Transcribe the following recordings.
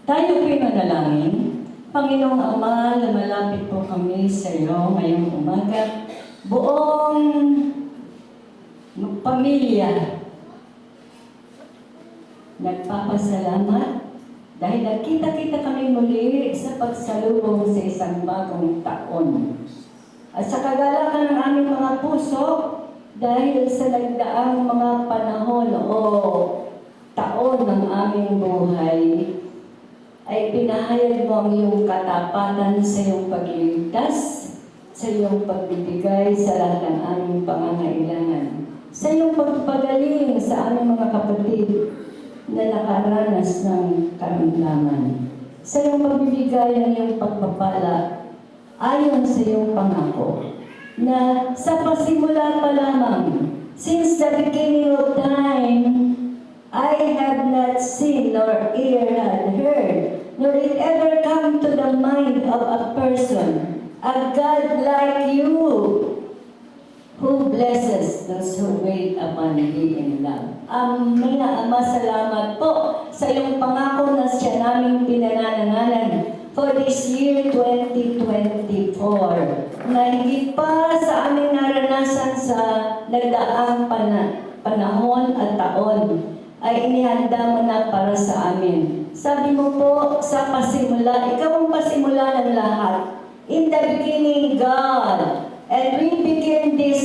Tayo po'y manalangin. Panginoong Ama, lumalapit po kami sa iyo ngayong umaga. Buong pamilya, nagpapasalamat dahil nagkita-kita kami muli sa pagsalubong sa isang bagong taon. At sa kagalakan ng aming mga puso, dahil sa nagdaang mga panahon o taon ng aming buhay, ay pinahayag mo ang iyong katapatan sa iyong pagliligtas, sa iyong pagbibigay sa lahat ng aming pangangailangan, sa iyong pagpagaling sa aming mga kapatid na nakaranas ng karamdaman, sa iyong pagbibigay ng iyong pagpapala ayon sa iyong pangako, na sa pasimula pa lamang, since the beginning of time, I have not seen nor ear had heard, nor it ever come to the mind of a person, a God like you, who blesses those who wait upon Thee in love. Amen. Ama, salamat po sa iyong pangako na siya naming pinananangalan for this year 2024, na higit pa sa aming naranasan sa nagdaang panahon at taon, ay inihanda mo na para sa amin. Sabi mo po sa pasimula, ikaw ang pasimula ng lahat. In the beginning, God, and we begin this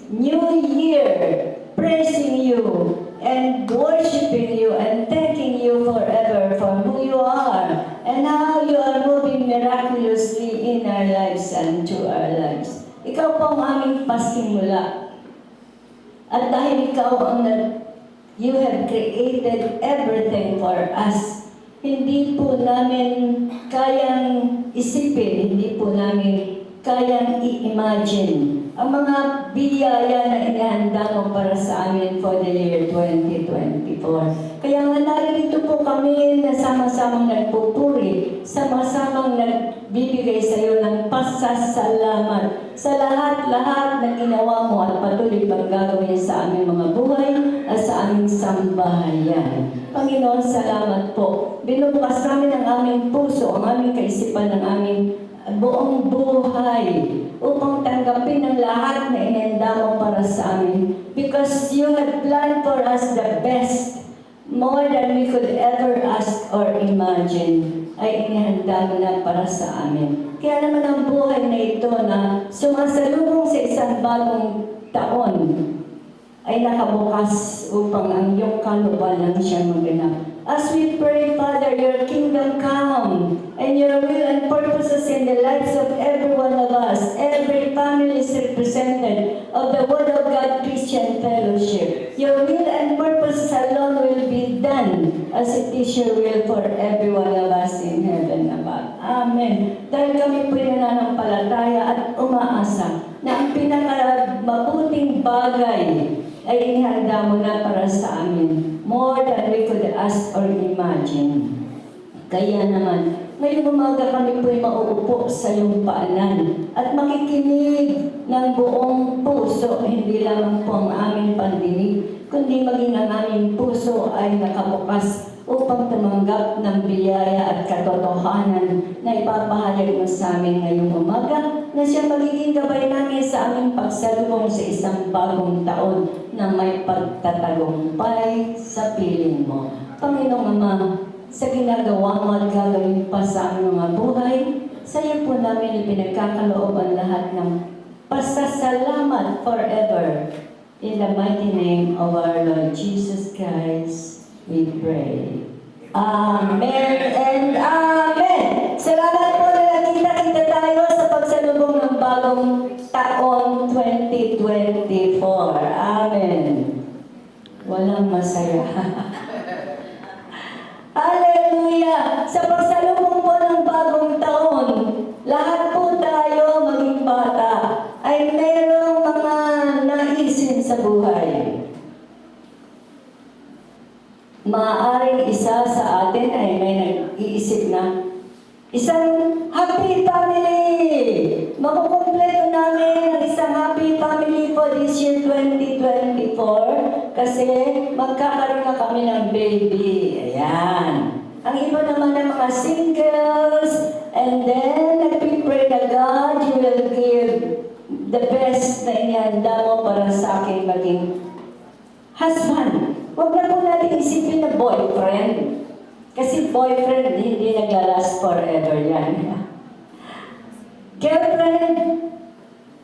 new year praising you and worshiping you and thanking you forever for who you are and how you are moving miraculously in our lives and to our lives. Ikaw po ang aming pasimula. At dahil ikaw ang you have created everything for us, hindi po namin kayang isipin, hindi po namin kayang i-imagine ang mga biyaya na inihanda mo para sa amin for the year 2024. Kaya nga narito po kami na sama-samang nagpupuri, sama-samang nagbibigay sa iyo ng pasasalamat sa lahat-lahat na ginawa mo at patuloy pang gagawin sa aming mga buhay at sa aming sambahayan. Panginoon, salamat po. Binubukas namin ang aming puso, ang aming kaisipan, ang aming buong buhay upang tanggapin ang lahat na inenda mo para sa amin. Because you have planned for us the best, more than we could ever ask or imagine, ay inihanda mo na para sa amin. Kaya naman ang buhay na ito na sumasalubong sa isang bagong taon ay nakabukas upang ang iyong kalooban siya maganap. As we pray, Father, your kingdom come and your will and purposes in the lives of every one of us. Every family is represented of the Word of God Christian Fellowship. Your will and purposes alone will be done as it is your will for every one of us in heaven above. Amen. Dahil kami po'y nananampalataya at umaasa na ang pinakamabuting bagay ay inihanda mo na para sa amin, more than we could ask or imagine. Kaya naman, ngayong umaga kami po'y mauupo sa iyong paanan at makikinig ng buong puso, hindi lamang po ang aming pandinig, kundi maging ang aming puso ay nakabukas upang tumanggap ng biyaya at katotohanan na ipapahayag mo sa amin ngayong umaga, na siya magiging gabay namin sa aming pagsalubong sa isang bagong taon na may pagtatagumpay sa piling mo. Panginoong Ama, sa ginagawa mo at gagawin pa sa aming mga buhay, sa iyo po namin ipinagkakaloob ang lahat ng pasasalamat forever. In the mighty name of our Lord Jesus Christ, we pray. Amen and Amen. Salamat po na nagkita-kita tayo sa pagsalubong ng bagong taon 2024. Amen. Walang masaya. Hallelujah! Sa pagsalubong po ng bagong taon, lahat po tayo, maging bata, ay mayroong mga naisin sa buhay. Maaaring isa sa atin ay may nag-iisip na isang happy family. Makukumpleto namin ang isang happy family for this year 2024 kasi magkakaroon na kami ng baby. Ayan. Ang iba naman ng mga singles, and then nagpipray na God, you will give the best na inihanda mo para sa akin maging husband. Huwag na po natin isipin na boyfriend. Kasi boyfriend, hindi naglalast forever yan. Girlfriend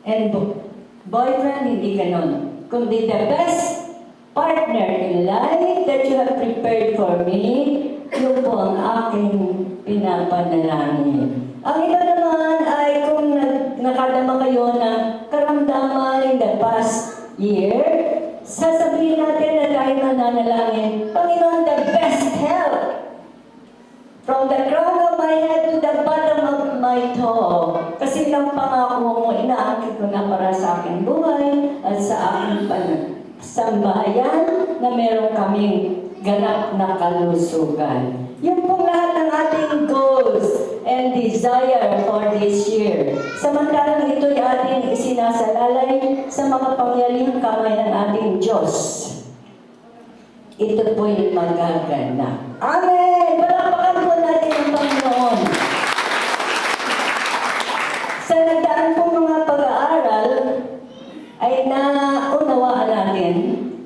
and boyfriend, hindi ganon. Kundi the best partner in life that you have prepared for me, yun po ang aking pinapanalangin. Ang iba naman ay kung nakadama kayo ng karamdaman in the past year, sasabihin natin na tayo mananalangin, Panginoon, the best health. From the crown of my head to the bottom of my toe. Kasi lang pangako mo, inaakit ko na para sa aking buhay at sa aking sambahayan na meron kaming ganap na kalusugan. Yung pong lahat ng ating goals and desire for this year. Samantalang ito'y ating isinasalalay sa makapangyarihang kamay ng ating Diyos. Ito po'y magaganap. Amen! Palakpakan po natin ang Panginoon. Sa nagdaan pong mga pag-aaral, ay naunawaan natin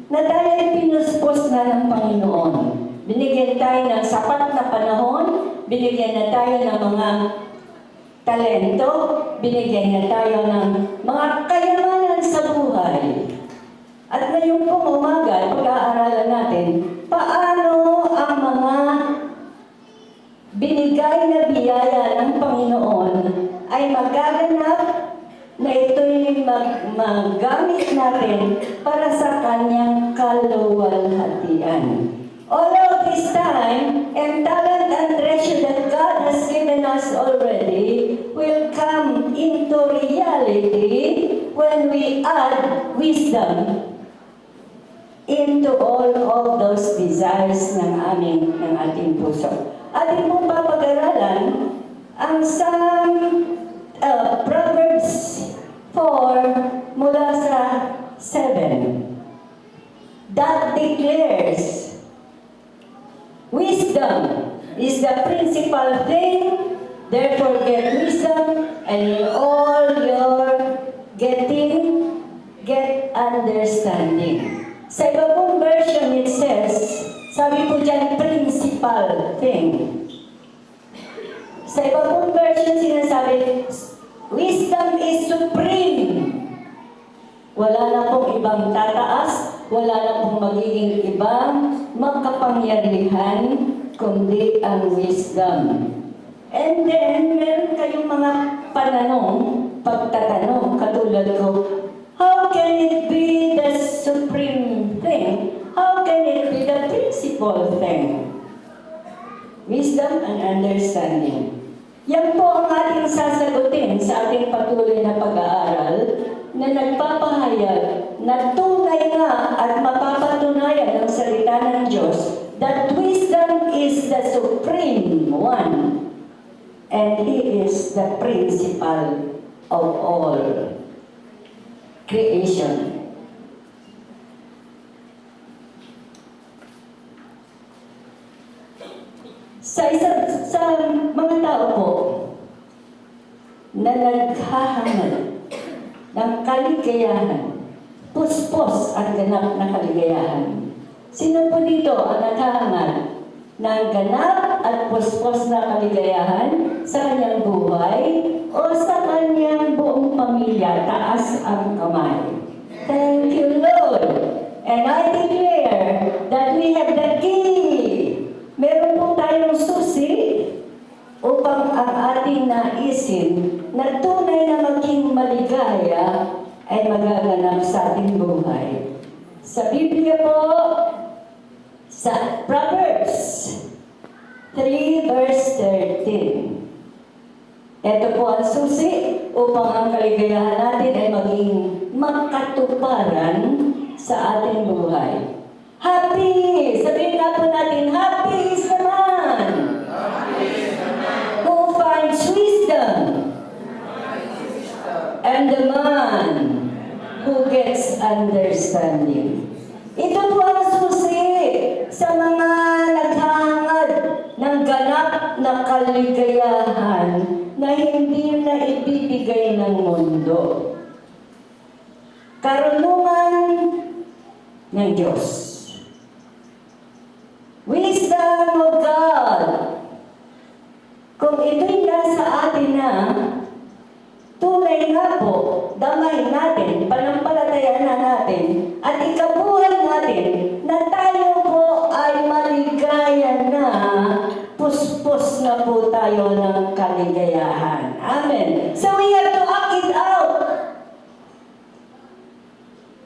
na tayo ay pinuspos na ng Panginoon. Binigyan tayo ng sapat na panahon, binigyan na tayo ng mga talento, binigyan na tayo ng mga kayamanan sa buhay. At ngayon pong umaga, pag-aaralan natin, paano ang mga binigay na biyaya ng Panginoon ay magaganap na ito'y magamit natin para sa kanyang kaluwalhatian. All of this time and talent and treasure that God has given us already will come into reality when we add wisdom into all of those desires ng ating puso. Ating pong papag-aralan ang Proverbs 4 mula sa 7 that declares wisdom is the principal thing, therefore get wisdom, and in all your getting, get understanding. Sa iba pong version, it says, sabi po dyan, principal thing. Sa iba pong version, sinasabi, wisdom is supreme. Wala na pong ibang tataas, wala na pong magiging ibang magkapangyarihan, kundi ang wisdom. And then, meron kayong mga pagtatanong, katulad ko, how can it be the supreme thing? How can it be the principal thing? Wisdom and understanding. Yan po ang ating sasagutin sa ating patuloy na pag-aaral na nagpapahayag na tunay nga at mapapatunayan ng salita ng Diyos that wisdom is the supreme one and He is the principal of all creation. Sa mga tao po na naghahangad ng kaligayahan, puspos at ganap na kaligayahan. Sino po dito ang naghahangad ng ganap at puspos na kaligayahan sa kanyang buhay o sa kanyang buong pamilya? Taas ang kamay. Thank you, Lord. And I declare that we have the key. Meron po tayong susi upang ang ating naisin na tunay na maging maligaya ay magaganap sa ating buhay. Sa Biblia po, sa Proverbs 3 verse 13. Ito po ang susi upang ang kaligayahan natin ay maging makatuparan sa ating buhay. Happy! Sabihin nga po natin, happy is the man who finds wisdom and the man who gets understanding. Ito po ang susi sa mga naghahangad ng tiyak na kaligayahan na hindi na ibibigay ng mundo. Karunungan ng Diyos. Wisdom of God. Kung ito'y nasa atin na, tunay nga po, damay natin, panampalatayaan na natin, at ikabuhay natin na tayo po ay maligaya na, puspos na po tayo ng kaligayahan. Amen. So we have to act it out.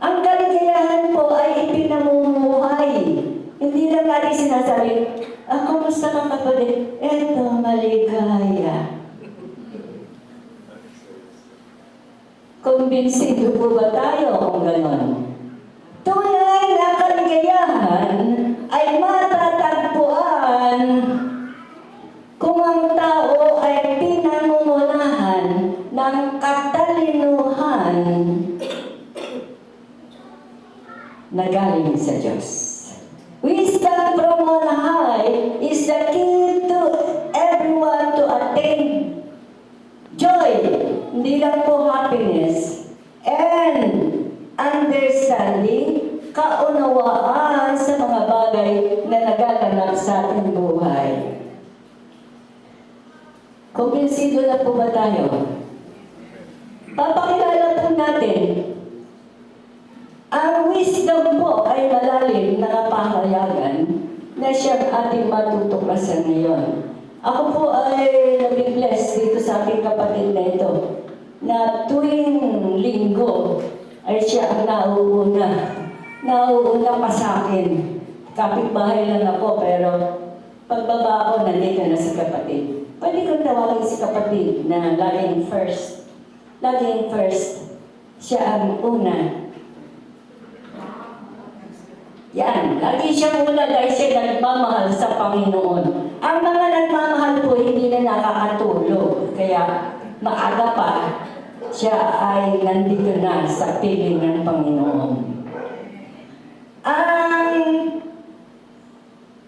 Ang kaligayahan po ay ipinamumuhay. Hindi lang natin sinasabi, kumusta ka kapatid? Eto, maligaya. Kumbinsido po ba tayo kung gano'n? Tunay na kaligayahan ay matatagpuan kung ang tao ay pinangungunahan ng katalinuhan na galing sa Diyos. Wisdom from on high is the key to everyone to attain joy, hindi lang po happiness, and understanding, kaunawaan sa mga bagay na nagaganap sa ating buhay. Kumbinsido na po ba tayo? Papakilala po natin. Ang wisdom po ay malalim na kapahayagan na siyang ating matutuklasan ngayon. Ako po ay nabibless dito sa aking kapatid na ito na tuwing linggo ay siya ang nauuna pa sa akin. Kapitbahay lang ako pero pagbaba ako nandito na si kapatid. Pwede kong tawagin si kapatid na laging first. Laging first. Siya ang una. Yan, lagi siya muna dahil siya nagmamahal sa Panginoon. Ang mga nagmamahal po hindi na nakakatulog. Kaya maaga pa, siya ay nandito na sa piling ng Panginoon.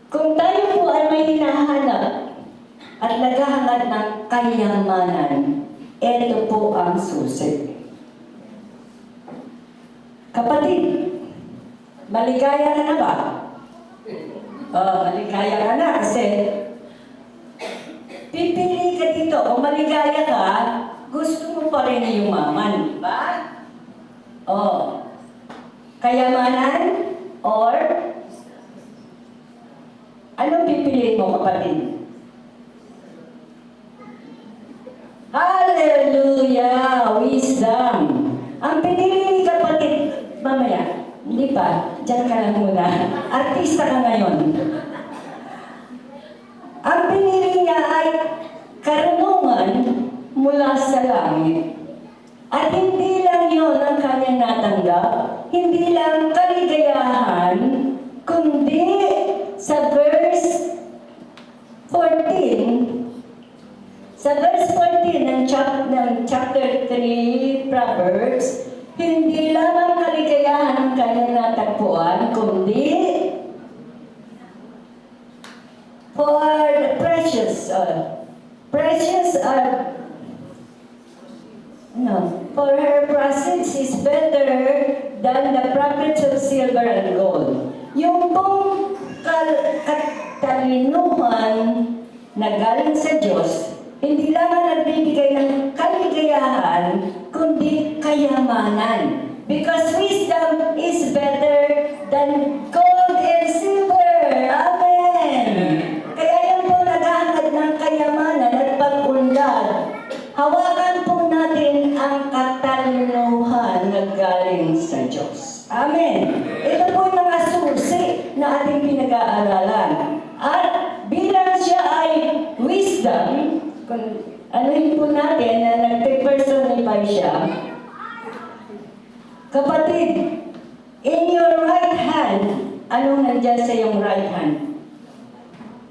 Kung tayo po ay may hinahanap at naghahanap ng kayamanan, ito po ang susi. Kapatid, maligaya ka na ba? Maligaya ka na kasi pipili ka dito. Kung maligaya ka, gusto mo pa rin yumaman, di ba? Kayamanan or anong pipiliin mo, kapatid? Hallelujah! Wisdom! Ang pinili ni kapatid, mamaya, hindi pa. Diyan ka lang muna. Artista ka ngayon. Ang pinili niya ay karunungan mula sa langit. At hindi lang yun ang kanyang natanggap. Hindi lang kaligayahan, kundi sa verse 14, sa verse 14 ng chapter 3 Proverbs, hindi lamang kaligayahan ang kanyang natagpuan, kundi for the precious for her presence is better than the profits of silver and gold. Yung pong katalinuhan na galing sa Diyos, hindi lamang nagbibigay ng kaligayahan, kundi kayamanan. Because wisdom is better than gold and silver. Amen! Kaya yan po naghahangad ng kayamanan at pag-unlad. Hawakan po natin ang katalinuhan na galing sa Diyos. Amen! Ito po yung mga susi na ating pinag-aaralan. At bilang siya ay wisdom, kung anuhin po natin na nagpe-personify siya, kapatid, in your right hand, anong nandyan sa iyong right hand?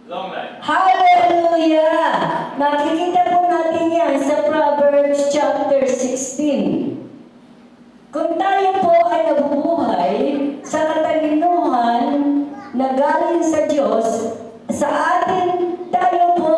Long life. Hallelujah! Nakikita po natin yan sa Proverbs chapter 16. Kung tayo po ay nabubuhay sa katalinuhan na galing sa Diyos, sa atin tayo po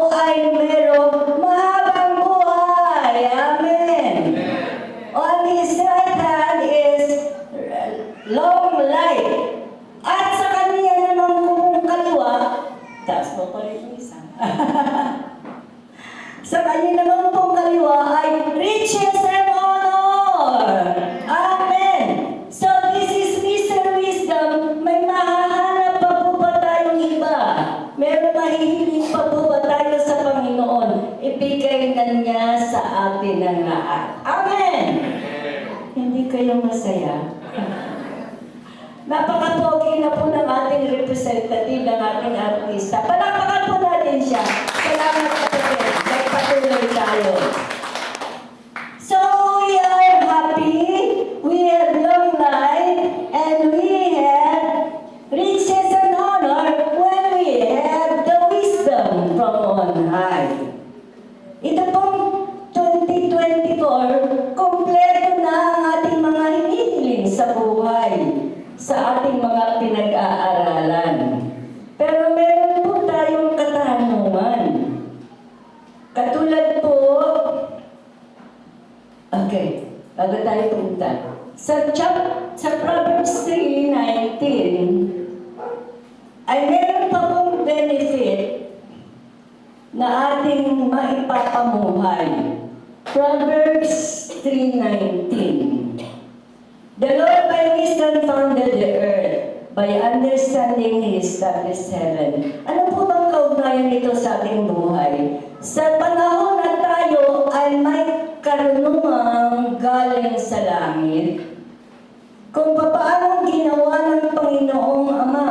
Meron mahihiling pa po ba tayo sa Panginoon? Ibigay na niya sa atin ang lahat. Amen! Hindi kayo masaya? Napaka-pogi na po ng ating representative, ng ating artista. Palakpakan po natin siya. Salamat po rin. May patuloy tayo. So, we are happy, we have long life, and we have riches and honor when we have the wisdom from on high. Ito pong 2024, kompleto na ang ating mga hinihiling sa buhay, sa ating mga pinag-aaralan. Pero meron po tayong katanungan. Katulad po, okay, bago tayo punta. Sa Proverbs 3:19, ay meron pa pong benefit na ating maipapamuhay. Proverbs 3:19. The Lord by wisdom founded the earth, by understanding He established heaven. Ano po bang kaugnayan nito sa ating buhay? Sa panahon na tayo ay may karunungang galing sa langit, kung paano ginawa ng Panginoong Ama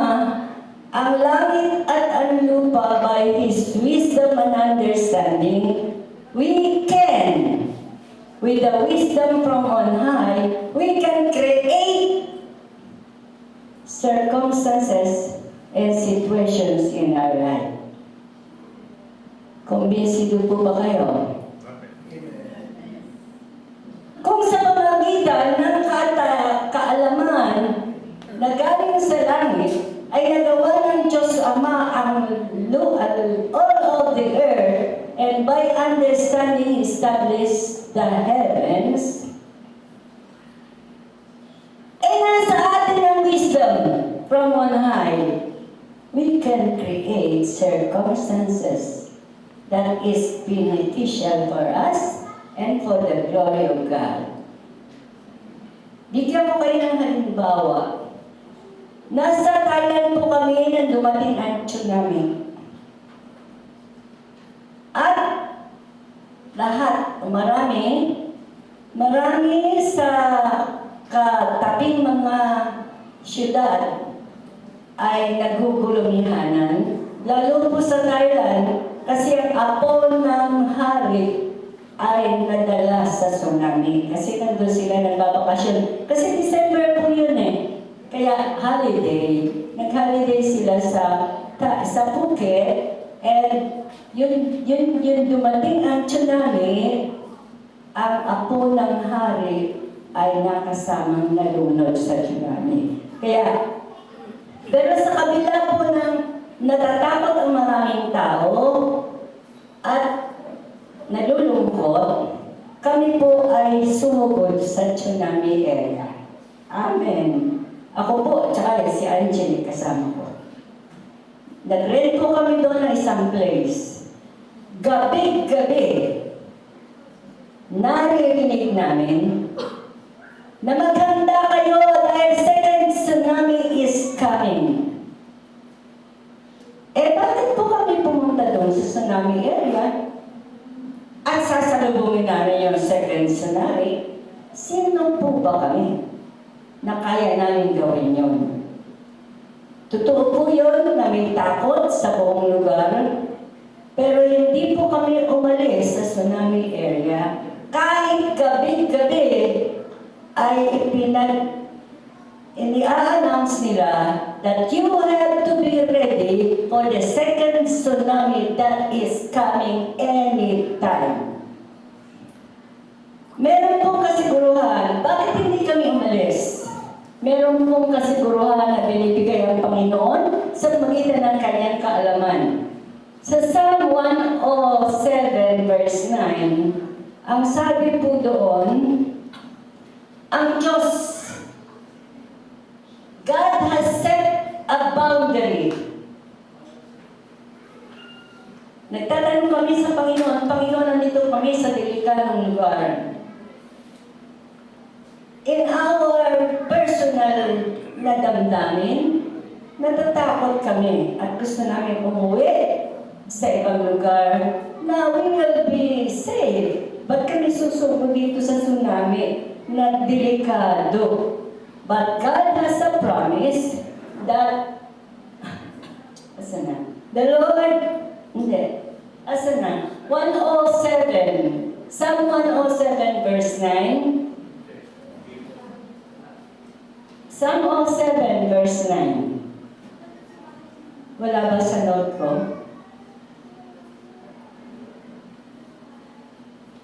ang langit at ang lupa by His wisdom and understanding, we can, with the wisdom from on high, we can create circumstances and situations in our life. Kumbinsido po ba kayo? Kung sa pamamagitan ng kaalaman na galing sa langit ay nagawa ng Diyos Ama ang all of the earth, and by understanding established the heavens, ay nasa atin ang wisdom from on high, we can create circumstances that is beneficial for us and for the glory of God. Bigyan ko kayo ng halimbawa. Nasa Thailand po kami nang dumating ang tsunami. At lahat, marami sa katabing mga syudad ay nagugulumihanan. Lalo po sa Thailand, kasi ang apo ng hari ay nadala sa tsunami. Kasi nandun sila nagbabakasyon. Kasi December po yun eh. Kaya holiday. Nag-holiday sila sa Phuket. And yun dumating ang tsunami, ang apo ng hari ay nakasamang nalunod sa tsunami. Pero sa kabila po ng natatakot ang maraming tao at nalulungkot, kami po ay sumugod sa tsunami area. Amen. Ako po, tsaka si Angelique kasama ko. Nag-rent po kami doon ng isang place. Gabi-gabi, naririnig namin na maghanda kayo dahil second tsunami is coming. Bakit po kami pumunta doon sa tsunami area? At sasalubungin namin yung second tsunami. Sino po ba kami na kaya namin gawin yun? Totoo po yun na may takot sa buong lugar, pero hindi po kami umalis sa tsunami area. Kahit gabi-gabi ay ini-announce nila that you have to be ready for the second tsunami that is coming anytime. Meron pong kasiguruhan. Bakit hindi kami umalis? Meron pong kasiguruhan na binibigay ang Panginoon sa pagitan ng kanyang kaalaman. Sa Psalm 107 verse 9, ang sabi po doon, ang Diyos, God has set a boundary. Nagtatanong kami sa Panginoon, Panginoon, nandito kami sa delikadong lugar. In our personal na damdamin, natatakot kami at gusto namin umuwi sa ibang lugar na we will be safe. Ba't kami susuko dito sa tsunami na delikado? But God has a promise that, asa na? The Lord, hindi, asa na? 107, Psalm 107 verse 9. Psalm 107 verse 9. Wala ba sa note ko?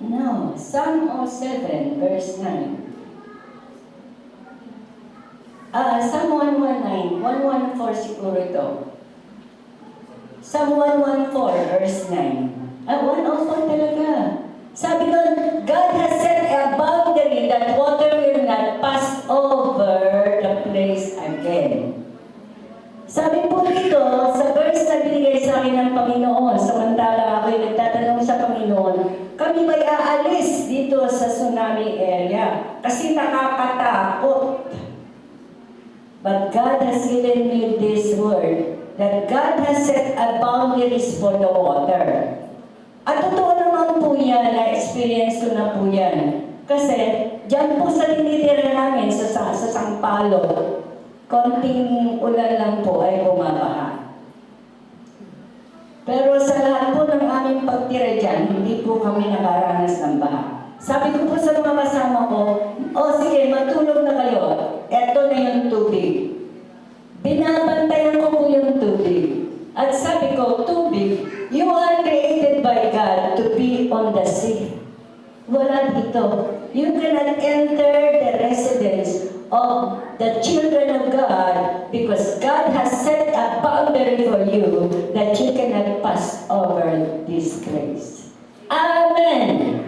No, Psalm 107 verse 9. Psalm 119, 114 siguro ito. Psalm 114 verse 9. 104 talaga. Sabi doon, God has set a boundary that water will not pass over the place again. Sabi po dito, sa verse na binigay sa akin ng Panginoon, samantala ako'y nagtatanong sa Panginoon, kami ba'y aalis dito sa tsunami area? Kasi nakakatakot. But God has given me this word, that God has set a boundaries for the water. At totoo naman po yan, na-experience ko na po yan. Kasi, dyan po sa tinitira namin sa Sampalo, konting ulan lang po ay bumabaha. Pero sa lahat po ng aming pagtira dyan, hindi po kami nakaranas ng baha. Sabi ko po sa mga kasama ko, sige, matulog na kayo. Eto na yung tubig. Binabantayan ko po yung tubig. At sabi ko, tubig, you are created by God to be on the sea. Wala dito. You cannot enter the residence of the children of God because God has set a boundary for you that you cannot pass over this grace. Amen!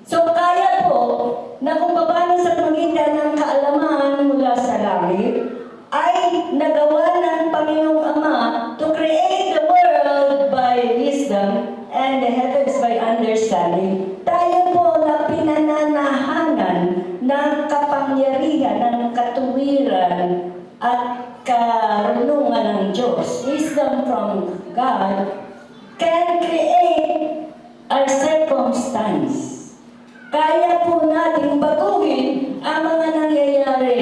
So kaya po na kung paano sa pagitan ng kaalaman mula sa langit ay nagawa ng Panginoong Ama to create the world by wisdom and the heavens by understanding. Tayo po na pinananahanan ng kapangyarihan, ng katuwiran at karunungan ng Diyos, wisdom from God, can create our circumstance. Kaya po natin baguhin ang mga nangyayari.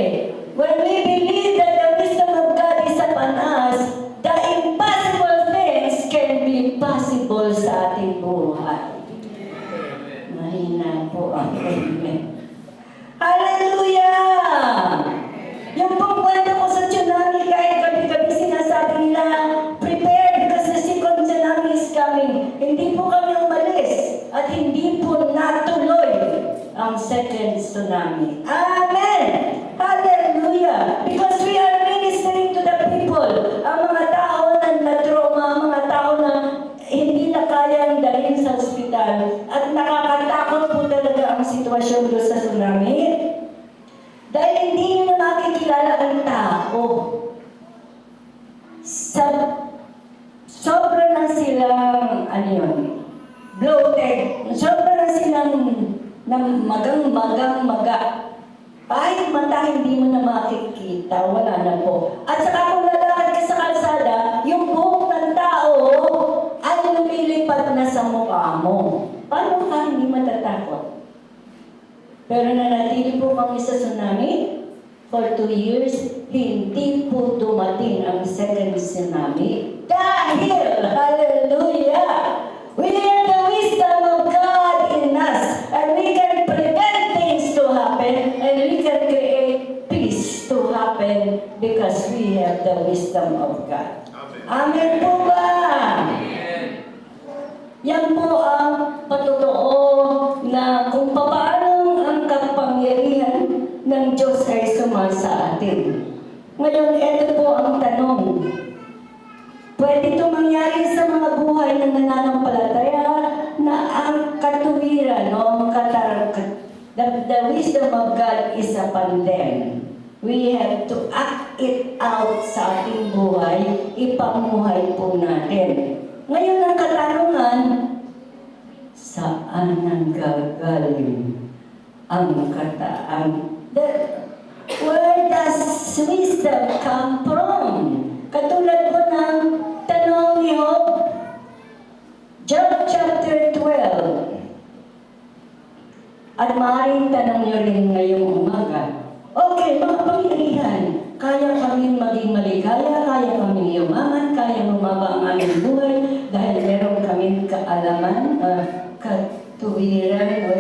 When we believe that the wisdom of God is upon us, the impossible things can be possible sa ating buhay. Mahina po ang amen. Hallelujah! Yung pong kwento ko sa tsunami, kahit gabi-gabi sinasabi nila, prepare because the second tsunami is coming. Hindi po kami umalis at hindi po natuloy ang second tsunami. Amen! Hallelujah! Because we are ministering to the people. Ang mga tao na na-trauma, ang mga tao na hindi na kayang dalhin sa ospital at nakakatakot po talaga ang sitwasyon doon sa tsunami. Dahil hindi nyo na makikilala ang tao. Sobra na silang, bloated. Sobra na silang maga. Kahit mata hindi mo na makikita, wala na po. At saka kung lalakad ka sa kalsada, yung buhok ng tao ay lumilipat na sa mukha mo. Paano ka hindi matatakot? Pero nanatili po kami sa tsunami for 2 years, hindi po dumating ang second tsunami. Dahil, hallelujah, we have the wisdom of God in us, and we can prevent things to happen, and we can create peace to happen because we have the wisdom of God. Amen. Amen po ba? Yan po ang patotoo na kung paano ang kapangyarihan ng Diyos ay sumasa atin. Ngayon, ito po ang tanong. Pwede ito mangyari sa mga buhay na nananampalataya na ang katuwiran o the wisdom of God is upon them. We have to act it out sa ating buhay, ipamuhay po natin. Ngayon ang katanungan, saan ang gagaling ang kataan? Where does wisdom come from? kaya kami yumaman, kaya bumaba ang aming buhay dahil meron kaming kaalaman, katuwiran,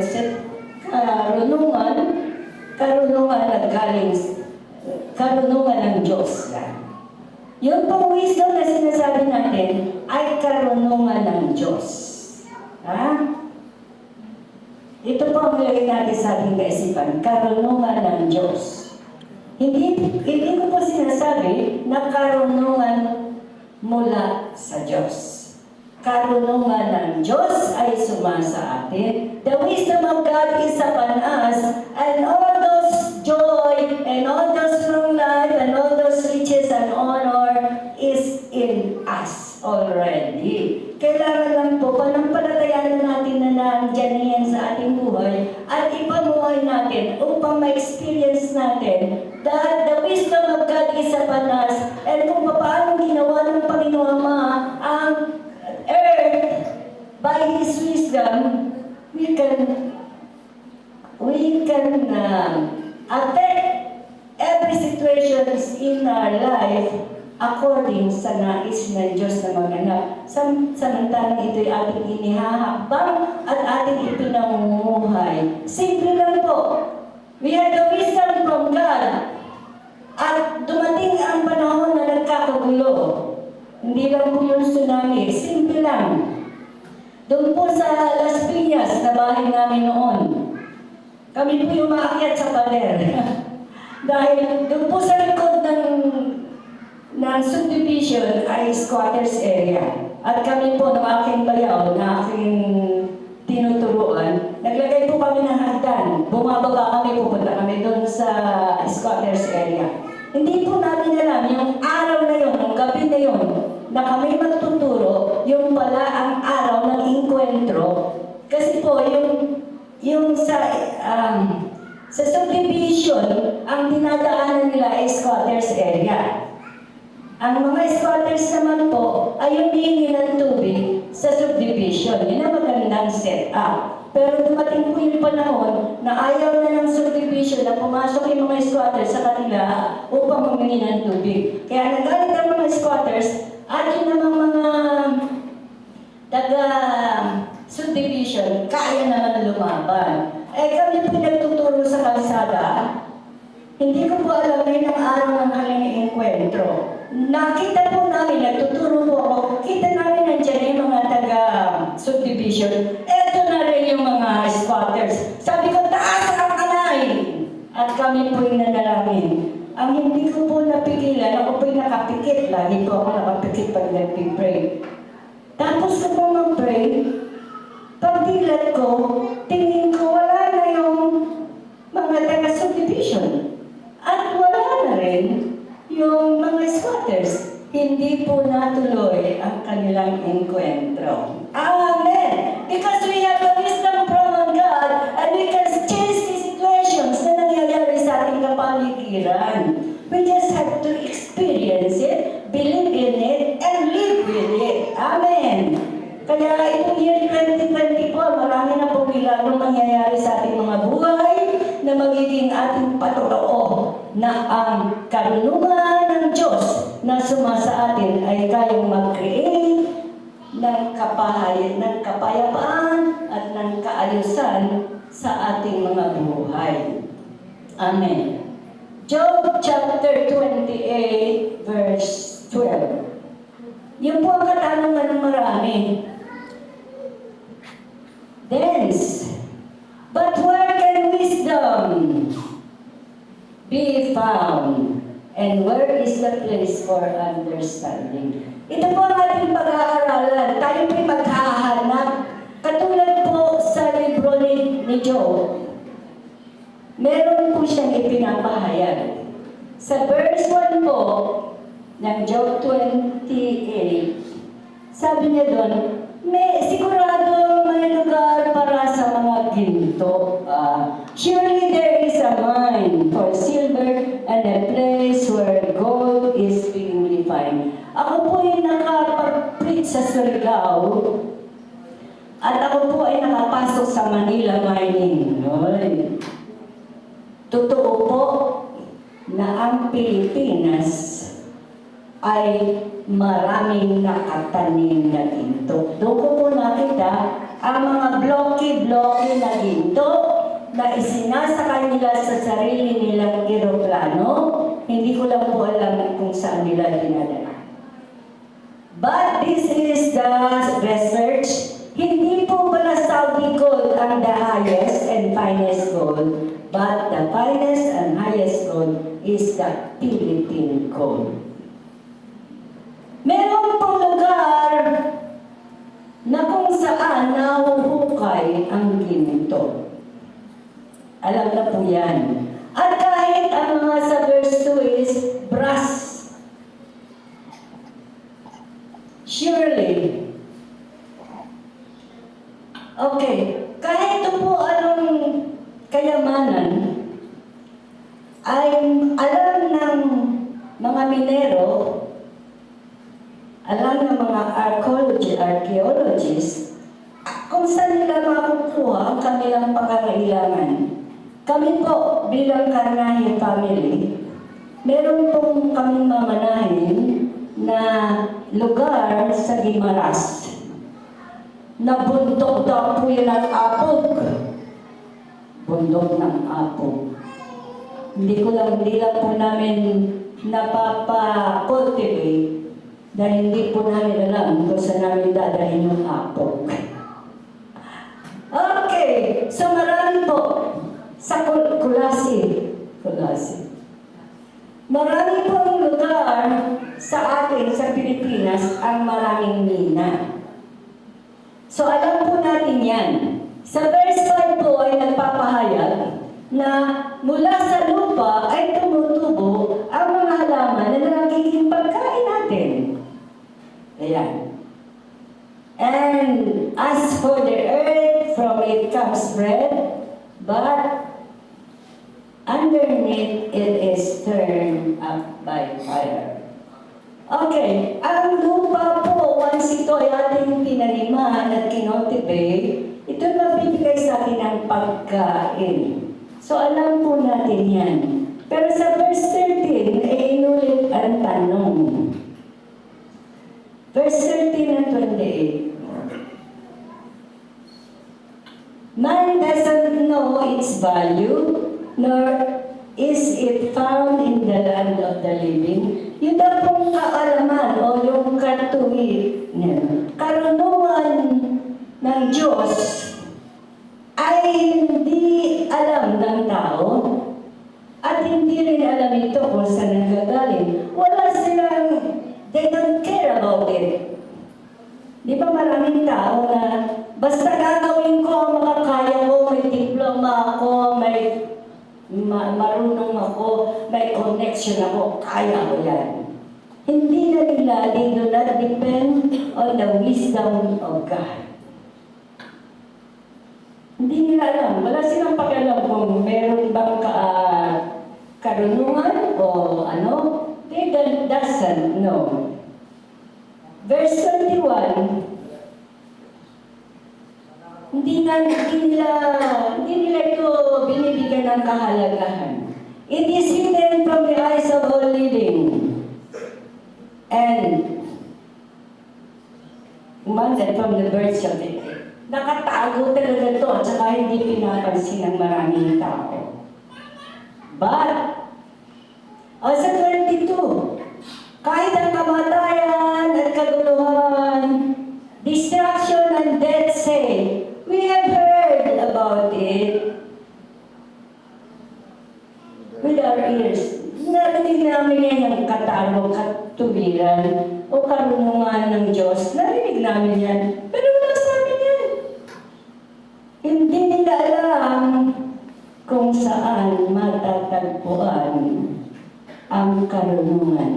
karunungan na galing, karunungan ng Diyos lang. Yung pong wisdom na sinasabi natin ay karunungan ng Diyos. Ha? Ito po ang ilagay natin sa ating kaisipan, karunungan ng Diyos. Hindi ko po sinasabi na karunungan mula sa Diyos. Karunungan ng Diyos ay sumasa atin. The wisdom of God is upon us, and all those joy, and all those long life, and all those riches and honor is in us already. Kailangan lang po, panampalatayaan natin na nandiyan yan sa ating buhay at ipamuhay natin upang ma-experience natin that the wisdom of God is upon us, and kung paano ginawa ng Panginoon Ama ang earth by His wisdom, we can affect every situation in our life according sa nais ng Diyos na maganap. Samantalang ito'y ating inihahakbang at ating ipinamumuhay. Simple lang po. We have the wisdom from God. At dumating ang panahon na nagkakagulo. Hindi lang po yung tsunami. Simple lang. Doon po sa Las Piñas na bahay namin noon, kami po yung maakyat sa pader. Dahil doon po sa likod ng subdivision ay squatters area. At kami po ng aking bayaw, na aking tinuturuan, naglagay po kami ng hagdan. Bumababa kami, pupunta kami doon sa squatters area. Hindi po namin alam yung araw na yun, yung gabi na yun, na kami magtuturo, yung pala ang araw ng inkwentro. Kasi po, yung sa subdivision, ang dinadaanan nila ay squatters area. Ang mga squatters naman po ay humingi ng tubig sa subdivision. Yun ang magandang set-up. Pero dumating po yung panahon na ayaw na ng subdivision na pumasok yung mga squatters sa kanila upang humingi ng tubig. Kaya nagalit ang mga squatters at yun namang mga taga-subdivision kaya naman lumaban. Kami po nagtuturo sa kalsada. Hindi ko po alam na ang araw ng kanilang enkwentro. Nakita po namin, nagtuturo po ako, kita namin nandiyan yung mga taga-subdivision. Eto na rin yung mga squatters. Sabi ko, taas ang kamay! At kami po yung nanalangin. Ang hindi ko po napigilan, ako po yung nakapikit. Lagi po ako nakapikit pag nag-pray. Tapos ko po mag-pray, pagdilat ko, tingin ko wala na yung mga taga-subdivision. At wala na rin yung mga squatters. Hindi po natuloy ang kanilang enkwentro. Amen! Because we have the wisdom from God and we can change the situations na nangyayari sa ating kapaligiran. We just have to experience it, believe in it, and live with it. Amen! Kaya itong year 2024, marami na po bilang mangyayari sa ating mga buhay na magiging ating patotoo na ang karunungan ng Diyos na sumasa atin ay kayang mag-create ng kapayapaan at ng kaayusan sa ating mga buhay. Amen. Job chapter 28 verse 12. Yun po ang katanungan ng marami. Dense. But where can wisdom be found? And where is the place for understanding? Ito po ang ating pag-aaralan. Tayo po'y maghahanap. Katulad po sa libro ni Job. Meron po siyang ipinapahayag. Sa verse 1 po ng Job 28, sabi niya doon, sigurado may lugar para sa mga ginto. Surely there is a mine for silver and a place where gold is being refined. Ako po ay nakapag-preach sa Surigao at ako po ay nakapasok sa Manila Mining. Totoo po na ang Pilipinas ay maraming nakatanim na ginto. Doon ko po nakita ang mga bloke-bloke na ginto na isinasakay nila sa sarili nilang eroplano. Hindi ko lang po alam kung saan nila dinadala. But this is the research. Hindi po pala Saudi gold ang the highest and finest gold, but the finest and highest gold is the Philippine gold. Meron pong lugar na kung saan nahuhukay ang ginto. Alam na po yan. At kahit ang mga sa verse 2 is brass. Surely. Okay. Kahit ito po anong kayamanan, ay alam ng mga minero, alam ng mga archaeologists, kung saan nila makukuha ang kanilang pangangailangan. Kami po, bilang Carnahe family, meron pong kaming mamanahin na lugar sa Guimaras. Na bundok daw po yun ang apog. Bundok ng apog. Hindi lang po namin napapa-cultivate dahil hindi po namin alam kung saan namin dadalhin yung apog. Okay, so marami po sa Kulasi. Marami pong lugar sa atin, sa Pilipinas, ang maraming mina. So alam po natin yan. Sa verse 5 po ay nagpapahayag na mula sa lupa ay tumutubo ang mga halaman na nagiging pagkain natin. Ayan. And as for the earth, from it comes bread, but underneath it is turned up by fire. Okay, ang lupa po, once ito ay ating pinaniman at kinultivate, ito mabibigay sa atin ang pagkain. So alam po natin yan. Pero sa verse 13, ay inulit ang tanong. Verse 13 and 28. Man doesn't know its value, nor is it found in the land of the living. Yun na pong kaalaman o yung katuwid niya. Karunungan ng Diyos ay hindi alam ng tao at hindi rin alam ito kung saan nanggagaling. Wala silang, they don't care about it. Di ba maraming tao na basta gagawin ko ang mga kaya ko, may diploma ako, may marunong ako, may connection ako, kaya ko yan. Hindi na nila, they do not depend on the wisdom of God. Hindi nila alam, wala silang pakialam kung meron bang karunungan o ano, they doesn't know. Verse 21, hindi nila ito binibigyan ng kahalagahan. It is hidden from the eyes of all living. And umandan from the birds of the air. Nakatago talaga ito at saka hindi pinapansin ng maraming tao. But, sa 22, kahit ang kamatayan at kaguluhan, destruction and death say, we have heard about it with our ears. Narinig namin yan yung katalog, katuwiran, o karunungan ng Diyos. Narinig namin yan. Pero wala sa amin yan. Hindi nila alam kung saan matatagpuan ang karunungan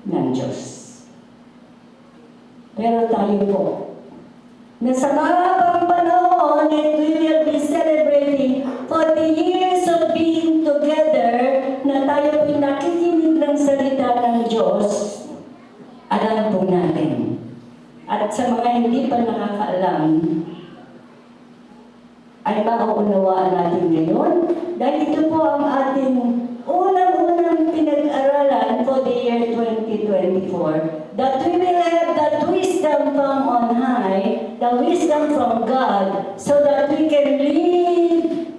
ng Diyos. Pero tayo po, na sa mahabang panahon, we will be celebrating 40 years of being together, na tayo po'y nakikinig ng salita ng Diyos, alam po natin. At sa mga hindi pa nakakaalam, ay mauunawaan natin ngayon, dahil ito po ang ating unang-unang pinag-aralan for the year 2024, that we will have that wisdom from on high, the wisdom from God, so that we can live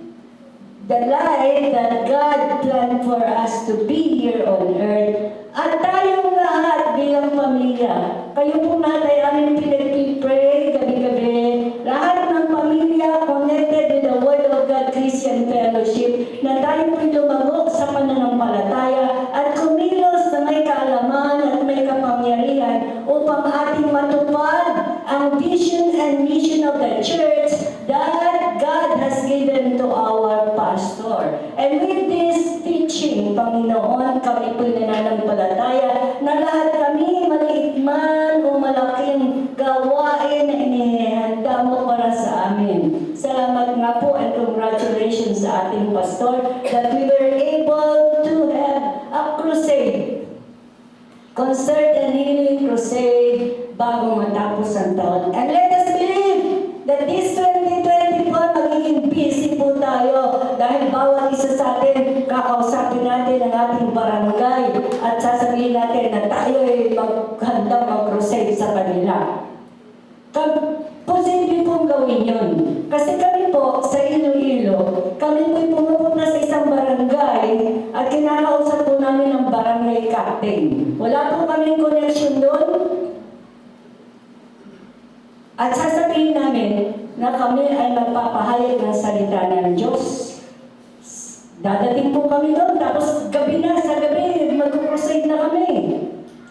the life that God planned for us to be here on earth. At tayong lahat bilang pamilya, kayo po natin aming pinag-pray gabi-gabi, lahat ng pamilya connected with the Word of God Christian Fellowship, na tayo po'y lumago sa pananampalataya at kumilos na may kaalaman at may kapangyarihan upang ating matupad ang vision and mission of the church that God has given to our pastor. And with this teaching, Panginoon, kami po'y nananampalataya na lahat kami, maliit man o malaking gawain na inihanda mo para sa amin. Salamat nga po and congratulations sa ating pastor that we were able to have a crusade, concert and healing crusade bago matapos ang taon. And let us believe that this 2024 magiging busy po tayo dahil bawat isa sa atin kakausapin natin ang ating barangay at sasabihin natin na tayo ay maghandang mag-crusade sa kanila. Posible pong gawin yun. Kasi kami po sa Iloilo, kami po'y pumupunta sa isang barangay at kinakausap po namin ang barangay captain. Wala po kaming connection doon. At sasabihin namin na kami ay magpapahayag ng salita ng Diyos. Dadating po kami doon, tapos gabi na, sa gabi, mag-crusade na kami.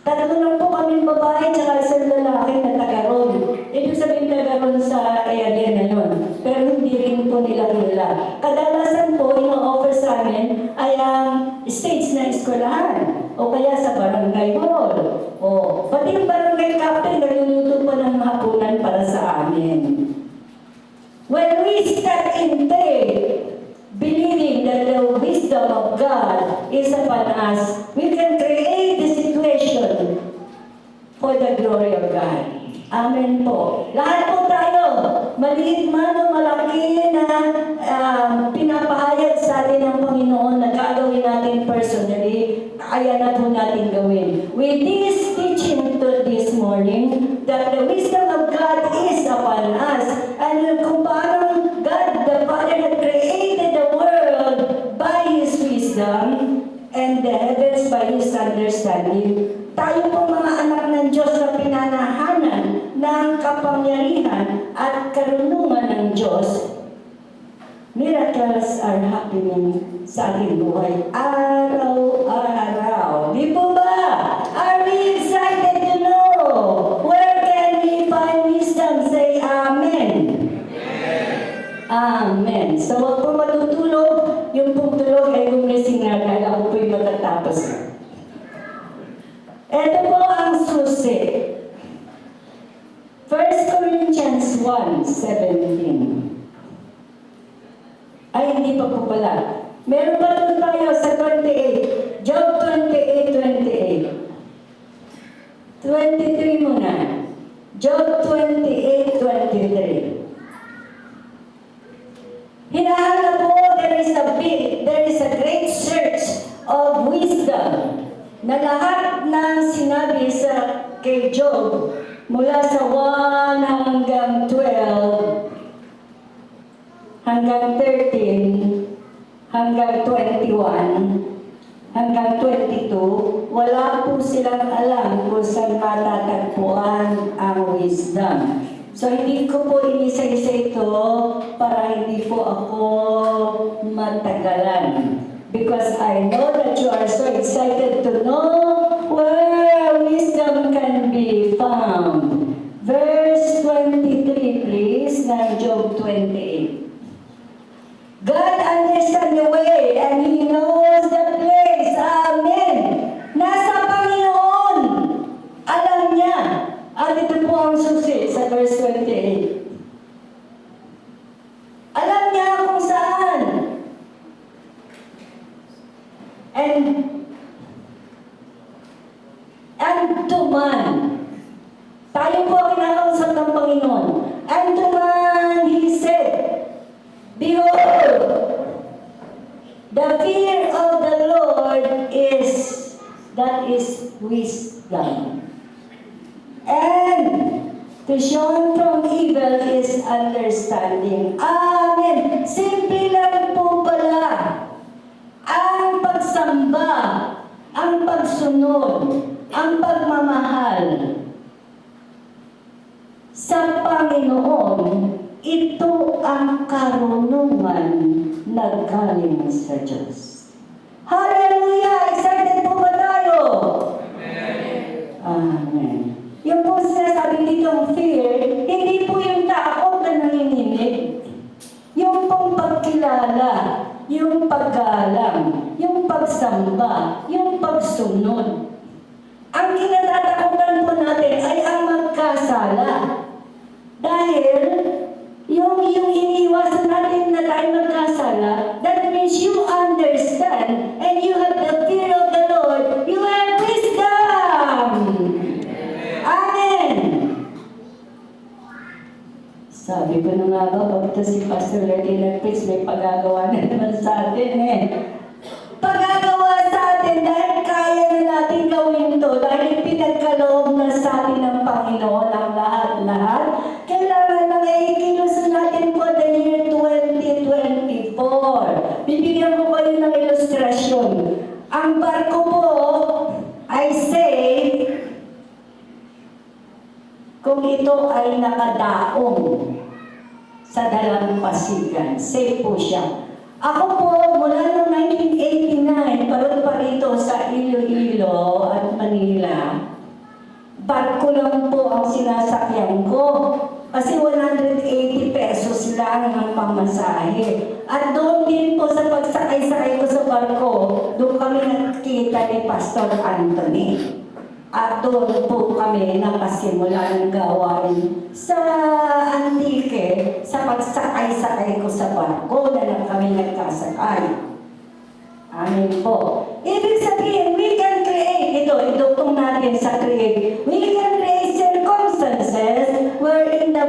Tatlo lang po kami babae, tsaka isang lalaki na taga-ron. Ibig sabihin taga-ron sa area na yun. Pero hindi rin po nila nila. Kadalasan po, ino-offer sa amin ay ang stage na eskwelahan. O kaya sa barangay hall. O pati yung barangay captain, nagluluto pa ng hapunan para sa amin. When we step in faith, believing that the wisdom of God is upon us, we can create the situation for the glory of God. Amen po. Lahat po tayo, maliit man o malaki na pinapahayag sa atin ng Panginoon na gagawin natin personally, kaya na po natin gawin. With this teaching to this morning, that the wisdom of God is upon us, and kung paano God the Father had created the world by His wisdom and the heavens by His understanding, tayo po mga anak ng Diyos na pinanahanan ng kapangyarihan at karunungan ng Diyos, miracles are happening sa ating buhay araw-araw. Di po ba? Are we excited to know where can we find wisdom? Say Amen. Amen. So wag po matutulog. Yung pong tulog ay gumising na dahil ako po'y matatapos na. Ito po ang susi. 1 Corinthians 1:17. Ay, hindi pa po pala. Meron pa doon tayo sa 28. Job 28:28. 23 muna. Job 28:23. Hinahanap po, there is a great search of wisdom na lahat ng sinabi sa kay Job mula sa 1 hanggang 12 hanggang 13 hanggang 21 hanggang 22, wala po silang alam kung saan matatagpuan ang wisdom. So hindi ko po inisa-isa ito para hindi po ako matagalan. Because I know that you are so excited to know where wisdom can be found. Verse 23, please, ng Job 28. God understands the way and He knows the place. Amen. Nasa Panginoon. Alam niya. At ito po ang susi sa verse 28. Alam niya kung saan. And to man. Tayo po ang kinakausap ng Panginoon. And to man, He said, behold, the fear of the Lord is wisdom. And to shun from evil is understanding. Amen. Simple lang po pala ang pagsamba, ang pagsunod, ang pagmamahal sa Panginoon. Ito ang karunungan na galing sa Diyos. Hallelujah! Excited po ba tayo? Amen. Yung po sinasabi ditong fear, hindi po yung takot na nanginginig. Yung pong pagkilala, yung paggalang, yung pagsamba, yung pagsunod. Ang kinatatakutan po natin ay ang magkasala. Dahil yung iniiwasan natin na tayo magkasala, that means you understand and you have the fear of the Lord. You have wisdom. Amen. Sabi ko na nga ba, pag ito si Pastor Lady Nagpits, may pagagawa na naman sa atin eh. Pagagawa sa atin dahil kaya na natin gawin to, dahil pinagkaloob na sa atin ng Panginoon ang lahat-lahat. Kailangan lang ikilos natin po the year 2024. Bibigyan ko kayo ng ilustrasyon. Ang barko po ay safe kung ito ay nakadaong sa dalampasigan. Safe po siya. Ako po, mula noong 1989, parod pa rito sa Iloilo at Manila, barko lang po ang sinasakyan ko. Kasi 180 pesos lang ang pamasahe. At doon din po sa pagsakay-sakay ko sa barko, doon kami nakikita ni Pastor Anthony. At doon po kami nakasimula ng gawain sa Antique, sa pagsakay-sakay ko sa barko na kami nagkasakay. Amen po. Ibig sabihin, we can create, idugtong natin sa create, we can create circumstances wherein the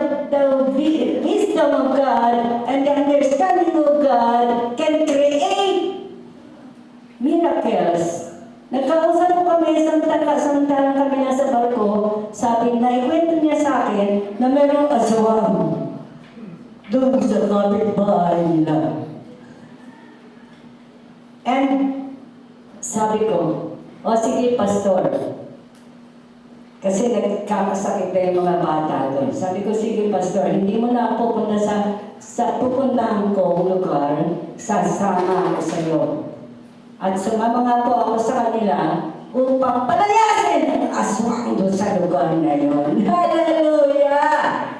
wisdom of God and the understanding of God can create miracles. Nagkausap po kami, samantalang kami nasa barko, sabi na, ikwento niya sa akin na merong aswang doon sa kapitbahay nila. And sabi ko, o sige pastor, kasi nagkakasakit na yung mga bata doon. Sabi ko, sige pastor, hindi mo na ako pupunta sa pupuntahan kong lugar, sasama ako sa iyo. At sumama nga po ako sa kanila upang palayasin ang aswang doon sa lugar na yun. Hallelujah!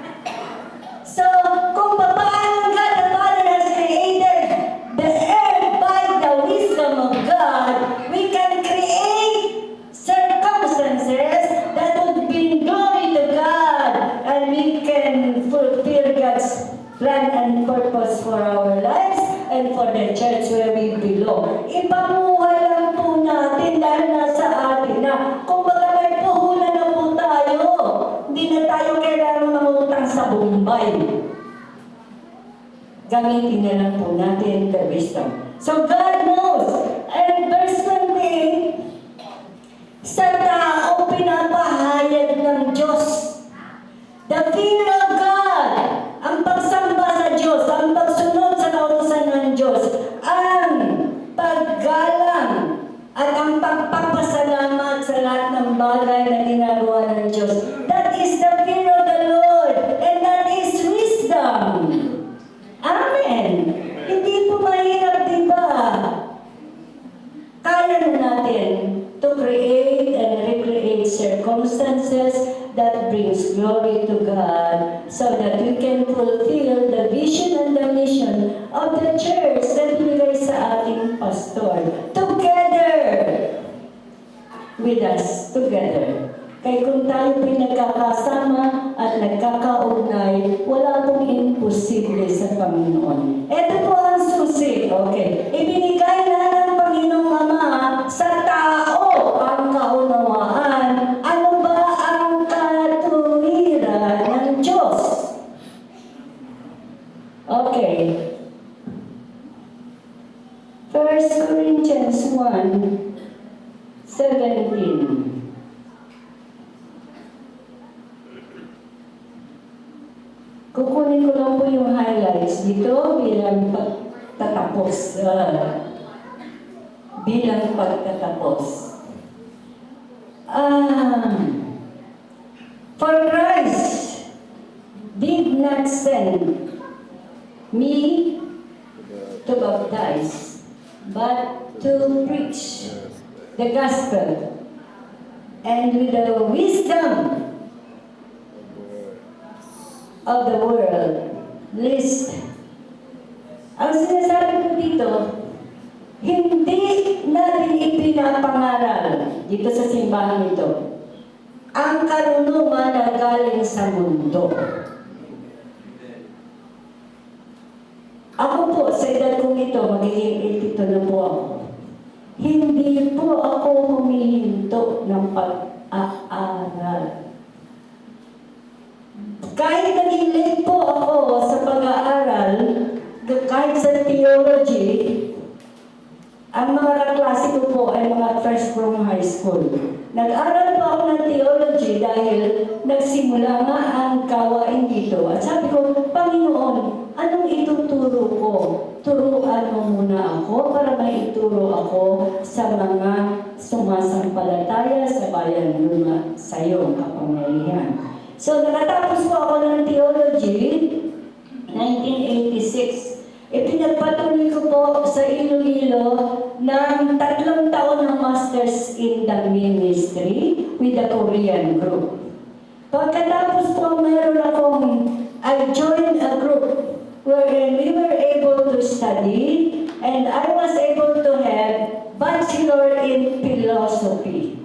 So, kung paano God the Father has created the earth by the wisdom of God, we can create circumstances that would bring glory to God, and we can fulfill God's plan and purpose for our lives and for the church where we belong. Ipamuhay lang po natin dahil nasa atin na. Kung baga may puhunan na po tayo, hindi na tayo kailangan mangutang sa Bombay. Gamitin na lang po natin the wisdom. So God knows. And verse 20, sa tao pinapahayag ng Diyos. The fear of God, ang pagsamba sa Diyos, ang pagsunod sa kautusan ng Diyos, ang paggalang at ang pagpapasalamat sa lahat ng bagay na ginagawa ng Diyos. That is the fear of the Lord, and that is wisdom. Amen. Hindi po mahirap, diba? Kaya na natin to create and recreate circumstances that brings glory to God so that we can fulfill the vision and the mission of the church na binigay sa ating pastor. Together with us, together. Kaya kung tayo po'y nagkakasama at nagkakaugnay, wala pong imposible sa Panginoon. Ito po ang susi. Okay. Ibinigay na ng Panginoong Ama sa tao ang kaunawaan. Ano ba ang katuwiran ng Diyos? Okay. 1 Corinthians 1:17. Kukunin ko lang po yung highlights dito bilang pagtatapos. Bilang pagtatapos. For Christ did not send me to baptize, but to preach the gospel, and with the wisdom of the world, lest, ang sinasabi ko dito, hindi natin ipinapangaral dito sa simbahan ito ang karunungan na galing sa mundo. Ako po, sa edad kong ito, magiging 82 na po ako. Hindi po ako humihinto ng pag-aaral. Kahit naging late po ako sa pag-aaral, kahit sa theology, ang mga kaklase ko po ay mga fresh from high school. Nag-aral pa ako ng theology dahil nagsimula nga ang kawain dito. At sabi ko, Panginoon, anong ituturo ko? Turuan mo muna ako para maituro ako sa mga sumasampalataya sa bayan luma sa iyong kapangyarihan. So, nakatapos po ako ng theology, 1986. Pinagpatuloy ko po sa Iloilo ng 3 taon ng Masters in the Ministry with the Korean group. Pagkatapos po, I joined a group wherein we were able to study and I was able to have Bachelor in Philosophy.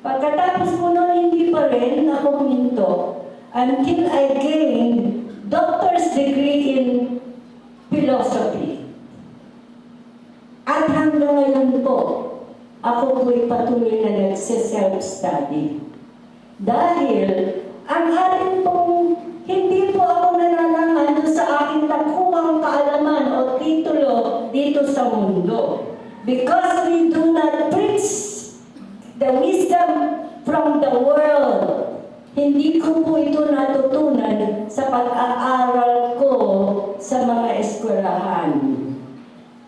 Pagkatapos po nun, hindi pa rin ako huminto until I gained doctor's degree in philosophy. At hanggang ngayon po, ako po'y patuloy na nagse-self-study. Dahil ang atin pong, hindi po ako nananangan sa aking nakuhang kaalaman o titulo dito sa mundo. Because we do not preach the wisdom from the world. Hindi ko po ito natutunan sa pag-aaral ko sa mga eskwelahan.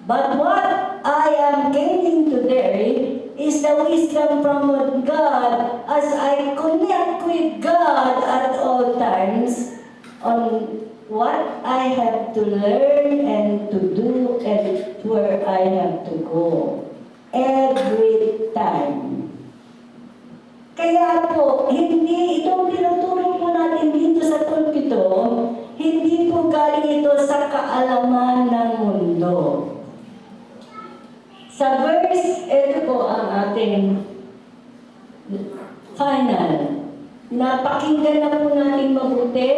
But what I am gaining today is the wisdom from God as I connect with God at all times on what I have to learn and to do and where I have to go. Every time. Kaya po, hindi itong tinuturo po natin dito sa pulpito, hindi po galing ito sa kaalaman ng mundo. Sa verse, ito po ang ating final. Napakinggan na po natin mabuti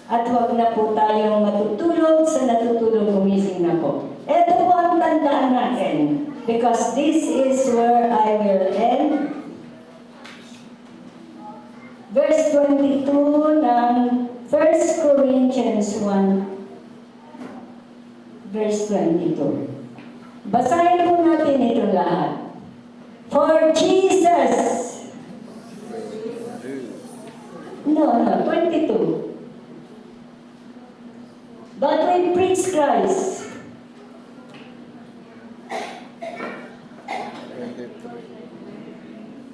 at huwag na po tayong matutulog sa natutulog gumising na po. Ito po ang tandaan natin because this is where I will end. Verse 22 ng 1 Corinthians 1, verse 22. Basahin po natin ito lahat. For Jesus, no, 22. But we preach Christ.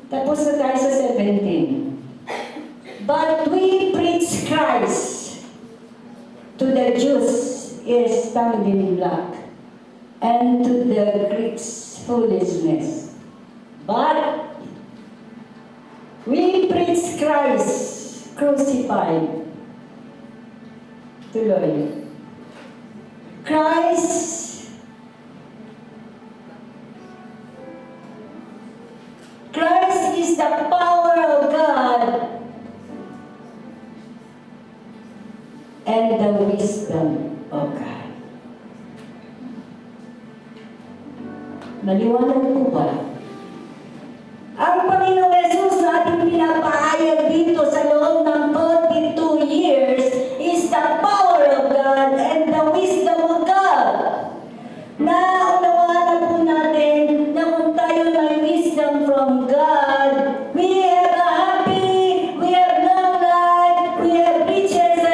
Tapos na tayo sa 17. But we preach Christ to the Jews is stumbling block, and to the Greeks foolishness. But we preach Christ crucified. Tuloy. Christ is the power of God and the wisdom of God. Maliwanag po ba? Ang Panginoong Jesus na ating pinapahayag dito sa loob ng 42 years is the power of God and the wisdom of God. Naunawaan po natin na kung tayo may wisdom from God, we have a happy, we have long life, we have riches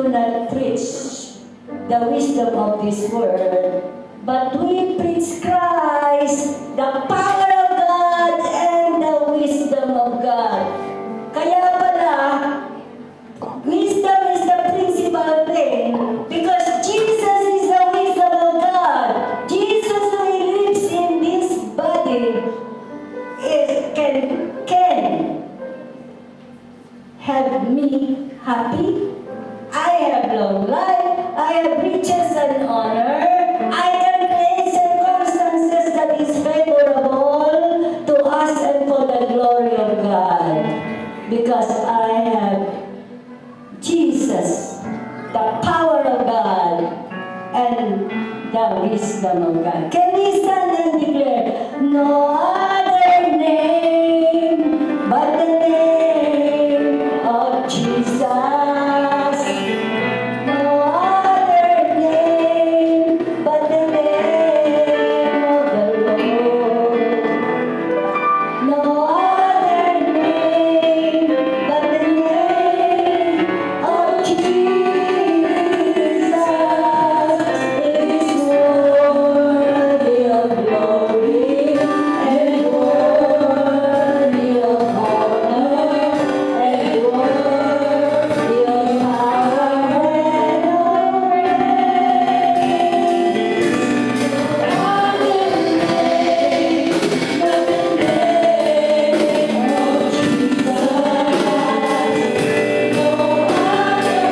do not preach the wisdom of this world, but we preach Christ, the power of God and the wisdom of God. Kaya pala, wisdom is the principal thing because Jesus is the wisdom of God. Jesus who lives in this body can have me happy. I have long life. I have riches and honor. I can create circumstances that is favorable to us and for the glory of God. Because I have Jesus, the power of God, and the wisdom of God. Can we stand and declare, no